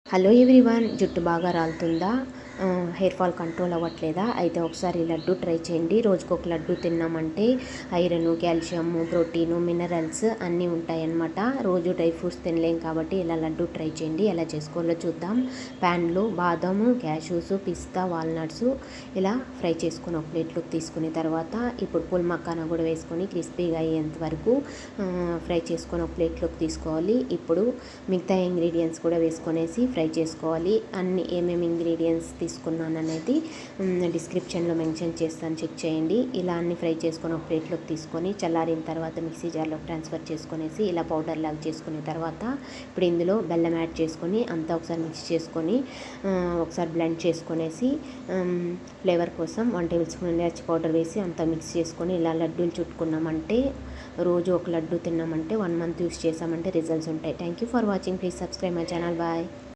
Hello everyone, జుట్టు బాగా రాలుతుందా? హెయిర్ ఫాల్ కంట్రోల్ అవ్వట్లేదా? అయితే ఒకసారి ఈ లడ్డు ట్రై చేయండి. రోజుకొక లడ్డు తిన్నామంటే ఐరన్, కాల్షియము, ప్రోటీను, మినరల్స్ అన్నీ ఉంటాయన్నమాట. రోజు డ్రై ఫ్రూట్స్ తినలేం కాబట్టి ఇలా లడ్డు ట్రై చేయండి. ఎలా చేసుకోవాలో చూద్దాం. ప్యాన్లో బాదాము, క్యాష్యూస్, పిస్తా, వాల్నట్స్ ఇలా ఫ్రై చేసుకుని ఒక ప్లేట్లోకి తీసుకున్న తర్వాత ఇప్పుడు పుల్ మక్కాన కూడా వేసుకొని క్రిస్పీగా అయ్యేంత వరకు ఫ్రై చేసుకొని ఒక ప్లేట్లోకి తీసుకోవాలి. ఇప్పుడు మిగతా ఇంగ్రీడియంట్స్ కూడా వేసుకొనేసి ఫ్రై చేసుకోవాలి. అన్ని ఏమేమి ఇంగ్రీడియంట్స్ తీసుకున్నాను అనేది డిస్క్రిప్షన్లో మెన్షన్ చేస్తాను, చెక్ చేయండి. ఇలా అన్ని ఫ్రై చేసుకొని ఒక ప్లేట్లోకి తీసుకొని చల్లారిన తర్వాత మిక్సీ జార్లోకి ట్రాన్స్ఫర్ చేసుకొనేసి ఇలా పౌడర్ లాగా చేసుకున్న తర్వాత ఇప్పుడు ఇందులో బెల్లం యాడ్ చేసుకొని అంతా ఒకసారి మిక్స్ చేసుకొని ఒకసారి బ్లెండ్ చేసుకొనేసి ఫ్లేవర్ కోసం 1 టేబుల్ స్పూన్ ఇలాచి పౌడర్ వేసి అంతా మిక్స్ చేసుకొని ఇలా లడ్డూలు చుట్టుకున్నామంటే రోజు ఒక లడ్డు తిన్నామంటే 1 మంత్ యూస్ చేసామంటే రిజల్ట్స్ ఉంటాయి. Thank you for watching. Please subscribe my channel. Bye.